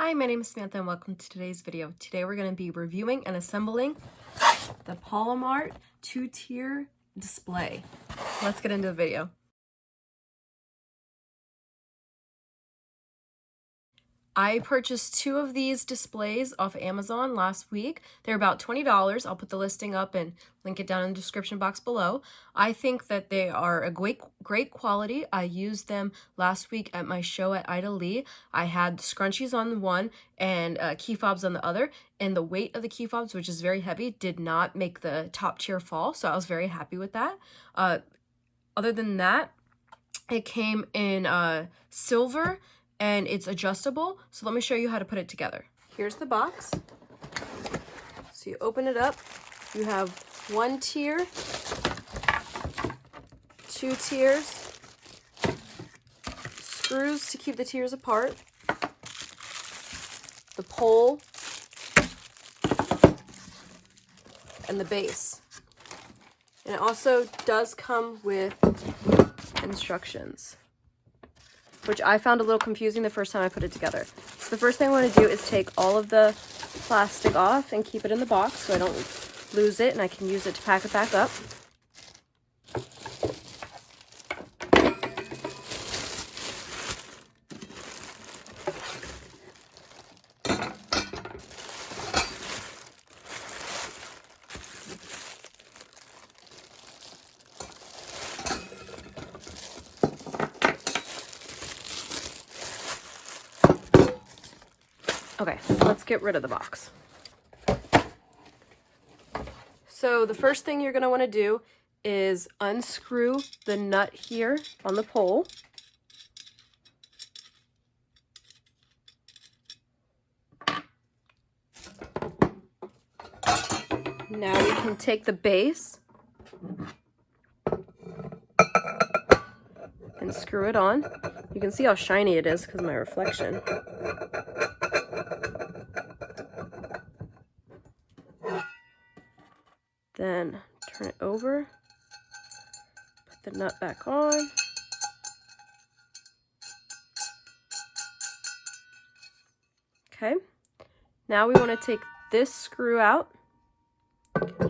Hi, my name is Samantha and welcome to today's video. Today we're going to be reviewing and assembling the Polymart 2-tier display. Let's get into the video. I purchased 2 of these displays off Amazon last week. They're about $20. I'll put the listing up and link it down in the description box below. I think that they are a great quality. I used them last week at my show at Ida Lee. I had scrunchies on one and key fobs on the other, and the weight of the key fobs, which is very heavy, did not make the top tier fall, so I was very happy with that. Other than that, it came in silver, and it's adjustable. So let me show you how to put it together. Here's the box. So you open it up. You have 1 tier, 2 tiers, screws to keep the tiers apart, the pole, and the base. And it also does come with instructions, which I found a little confusing the first time I put it together. So the first thing I want to do is take all of the plastic off and keep it in the box so I don't lose it and I can use it to pack it back up. Okay, let's get rid of the box. So the first thing you're going to want to do is unscrew the nut here on the pole. Now we can take the base and screw it on. You can see how shiny it is because of my reflection. Then turn it over, put the nut back on. Okay, now we want to take this screw out.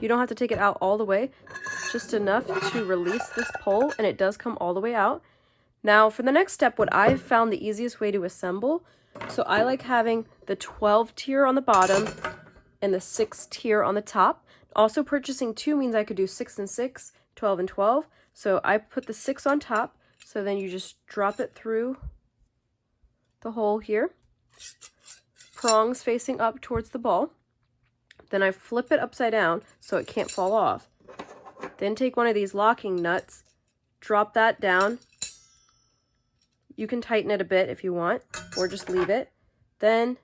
You don't have to take it out all the way, just enough to release this pole, and it does come all the way out. Now for the next step, what I've found the easiest way to assemble, so I like having the 12 tier on the bottom and the 6 tier on the top. Also purchasing 2 means I could do 6 and 6, 12 and 12. So I put the 6 on top, so then you just drop it through the hole here. Prongs facing up towards the ball. Then I flip it upside down so it can't fall off. Then take one of these locking nuts, drop that down. You can tighten it a bit if you want, or just leave it. Then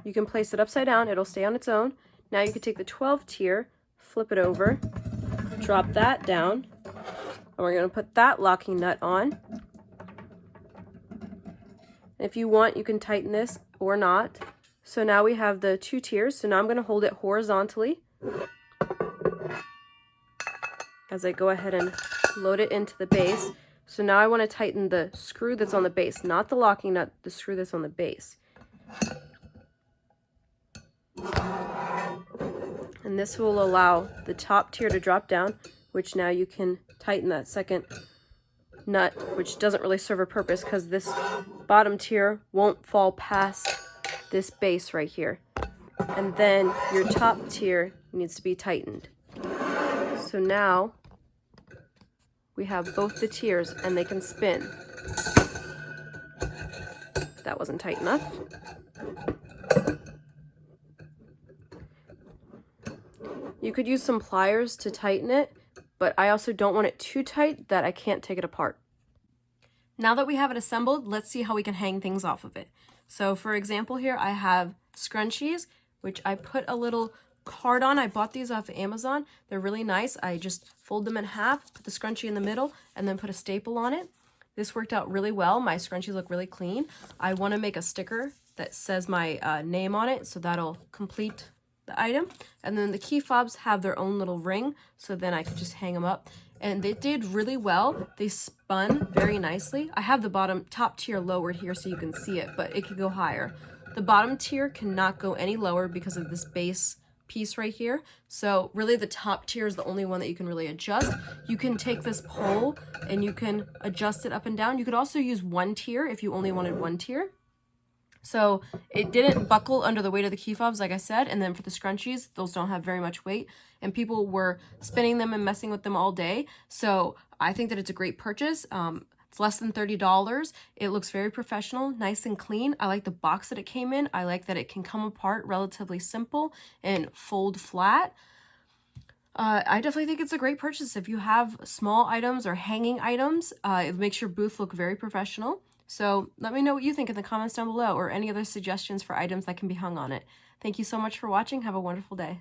you can place it upside down, it'll stay on its own. Now you can take the 12 tier, flip it over, drop that down, and we're going to put that locking nut on. If you want, you can tighten this or not. So now we have the 2 tiers. So now I'm going to hold it horizontally as I go ahead and load it into the base. So now I want to tighten the screw that's on the base, not the locking nut, the screw that's on the base. And this will allow the top tier to drop down, which now you can tighten that second nut, which doesn't really serve a purpose because this bottom tier won't fall past this base right here. And then your top tier needs to be tightened. So now we have both the tiers and they can spin. That wasn't tight enough. You could use some pliers to tighten it, but I also don't want it too tight that I can't take it apart. Now that we have it assembled, let's see how we can hang things off of it. So for example here, I have scrunchies, which I put a little card on. I bought these off of Amazon. They're really nice. I just fold them in half, put the scrunchie in the middle, and then put a staple on it. This worked out really well. My scrunchies look really clean. I want to make a sticker that says my name on it, so that'll complete the item. And then the key fobs have their own little ring, so then I could just hang them up. And they did really well. They spun very nicely. I have the top tier lowered here so you can see it, but it could go higher. The bottom tier cannot go any lower because of this base piece right here. So really the top tier is the only one that you can really adjust. You can take this pole and you can adjust it up and down. You could also use one tier if you only wanted one tier. So it didn't buckle under the weight of the key fobs, like I said. And then for the scrunchies, those don't have very much weight. And people were spinning them and messing with them all day. So I think that it's a great purchase. It's less than $30. It looks very professional, nice and clean. I like the box that it came in. I like that it can come apart relatively simple and fold flat. I definitely think it's a great purchase. If you have small items or hanging items, it makes your booth look very professional. So let me know what you think in the comments down below, or any other suggestions for items that can be hung on it. Thank you so much for watching. Have a wonderful day.